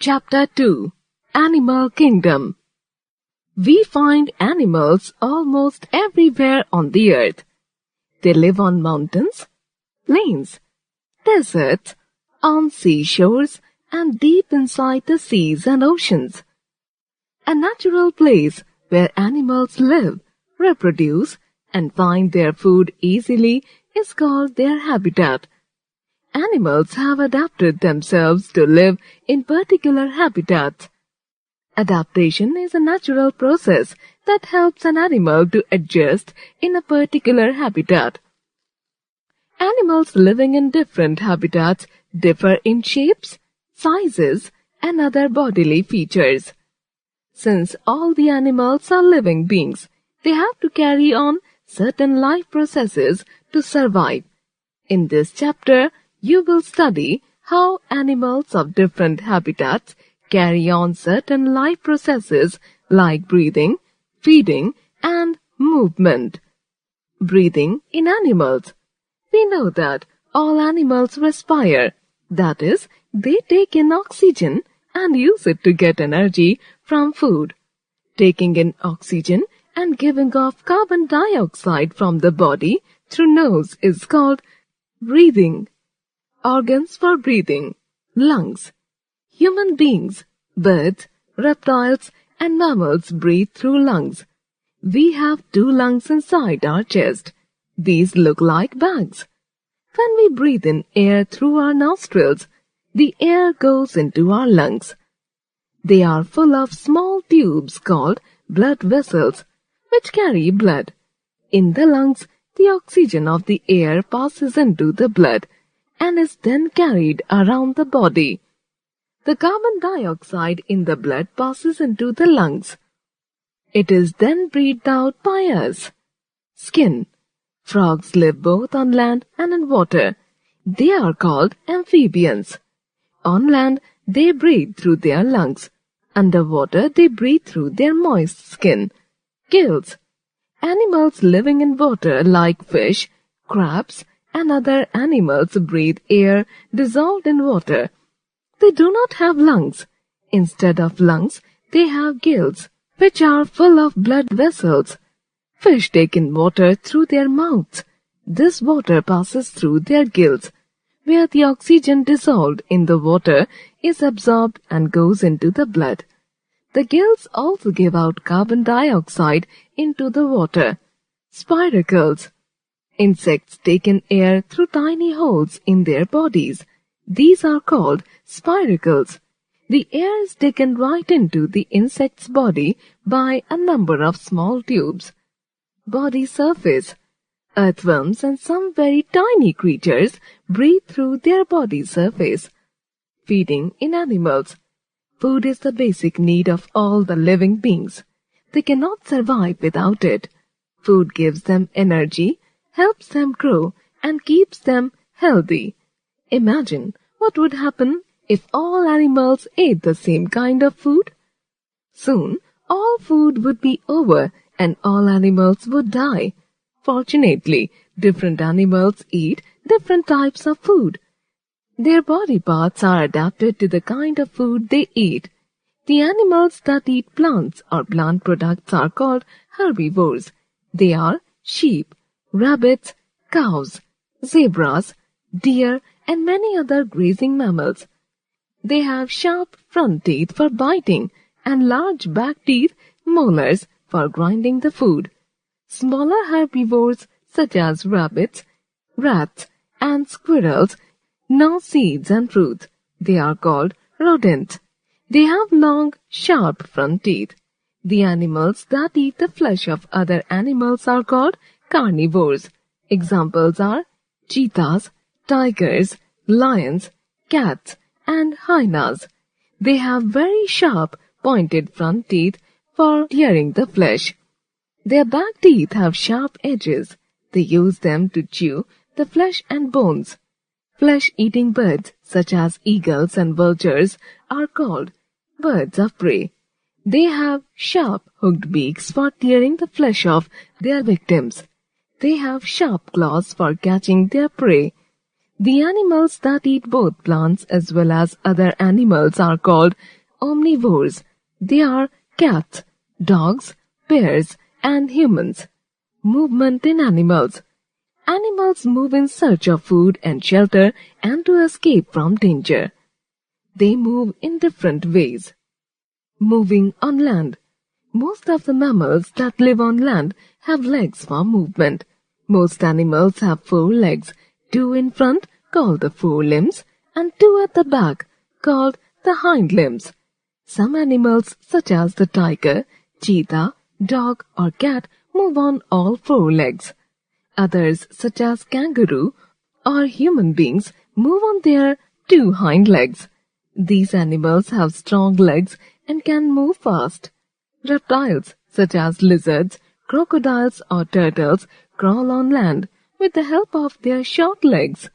Chapter 2 Animal Kingdom. We find animals almost everywhere on the earth. They live on mountains, plains, deserts, on seashores, and deep inside the seas and oceans. A natural place where animals live, reproduce, and find their food easily is called their habitat. Animals have adapted themselves to live in particular habitats. Adaptation is a natural process that helps an animal to adjust in a particular habitat. Animals living in different habitats differ in shapes, sizes, and other bodily features. Since all the animals are living beings, they have to carry on certain life processes to survive. In this chapter, you will study how animals of different habitats carry on certain life processes like breathing, feeding, and movement. Breathing in animals. We know that all animals respire. That is, they take in oxygen and use it to get energy from food. Taking in oxygen and giving off carbon dioxide from the body through nose is called breathing. Organs for breathing. Lungs. Human beings, birds, reptiles, and mammals breathe through lungs. We have 2 lungs inside our chest. These look like bags. When we breathe in air through our nostrils, the air goes into our lungs. They are full of small tubes called blood vessels, which carry blood. In the lungs, the oxygen of the air passes into the blood and is then carried around the body. The carbon dioxide in the blood passes into the lungs. It is then breathed out by us. Skin. Frogs live both on land and in water. They are called amphibians. On land, they breathe through their lungs. Underwater, they breathe through their moist skin. Gills. Animals living in water like fish, crabs, and other animals breathe air dissolved in water. They do not have lungs. Instead of lungs, they have gills, which are full of blood vessels. Fish take in water through their mouths. This water passes through their gills, where the oxygen dissolved in the water is absorbed and goes into the blood. The gills also give out carbon dioxide into the water. Spiracles. Insects take in air through tiny holes in their bodies. These are called spiracles. The air is taken right into the insect's body by a number of small tubes. Body surface. Earthworms and some very tiny creatures breathe through their body surface. Feeding in animals. Food is the basic need of all the living beings. They cannot survive without it. Food gives them energy, helps them grow, and keeps them healthy. Imagine what would happen if all animals ate the same kind of food. Soon, all food would be over and all animals would die. Fortunately, different animals eat different types of food. Their body parts are adapted to the kind of food they eat. The animals that eat plants or plant products are called herbivores. They are sheep, rabbits, cows, zebras, deer, and many other grazing mammals. They have sharp front teeth for biting and large back teeth, molars, for grinding the food. Smaller herbivores such as rabbits, rats, and squirrels gnaw seeds and fruits. They are called rodents. They have long, sharp front teeth. The animals that eat the flesh of other animals are called carnivores. Examples are cheetahs, tigers, lions, cats, and hyenas. They have very sharp, pointed front teeth for tearing the flesh. Their back teeth have sharp edges. They use them to chew the flesh and bones. Flesh-eating birds, such as eagles and vultures, are called birds of prey. They have sharp, hooked beaks for tearing the flesh of their victims. They have sharp claws for catching their prey. The animals that eat both plants as well as other animals are called omnivores. They are cats, dogs, bears, and humans. Movement in animals. Animals move in search of food and shelter and to escape from danger. They move in different ways. Moving on land. Most of the mammals that live on land have legs for movement. Most animals have 4 legs, 2 in front, called the forelimbs, and 2 at the back, called the hind limbs. Some animals, such as the tiger, cheetah, dog, or cat, move on all 4 legs. Others, such as kangaroo or human beings, move on their 2 hind legs. These animals have strong legs and can move fast. Reptiles, such as lizards, crocodiles, or turtles, crawl on land with the help of their short legs.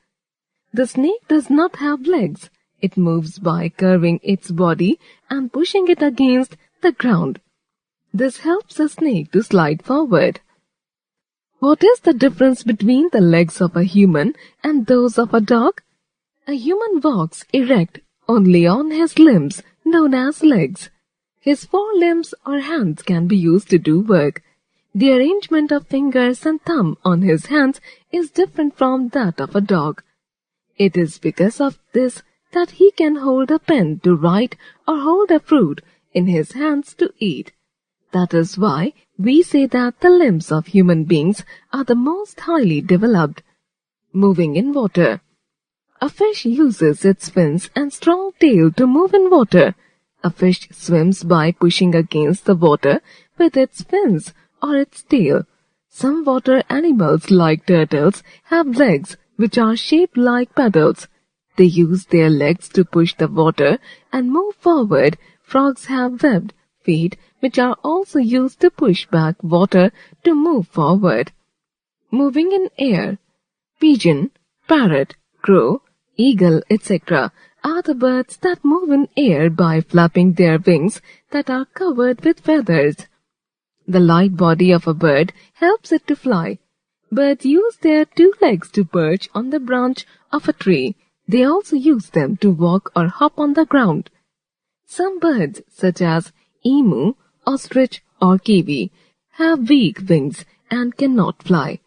The snake does not have legs. It moves by curving its body and pushing it against the ground. This helps the snake to slide forward. What is the difference between the legs of a human and those of a dog? A human walks erect only on his limbs, known as legs. His 4 limbs or hands can be used to do work. The arrangement of fingers and thumb on his hands is different from that of a dog. It is because of this that he can hold a pen to write or hold a fruit in his hands to eat. That is why we say that the limbs of human beings are the most highly developed. Moving in water. A fish uses its fins and strong tail to move in water. A fish swims by pushing against the water with its fins or its tail. Some water animals like turtles have legs which are shaped like paddles. They use their legs to push the water and move forward. Frogs have webbed feet which are also used to push back water to move forward. Moving in air. Pigeon, parrot, crow, eagle, etc. are the birds that move in air by flapping their wings that are covered with feathers. The light body of a bird helps it to fly. Birds use their 2 legs to perch on the branch of a tree. They also use them to walk or hop on the ground. Some birds, such as emu, ostrich, or kiwi, have weak wings and cannot fly.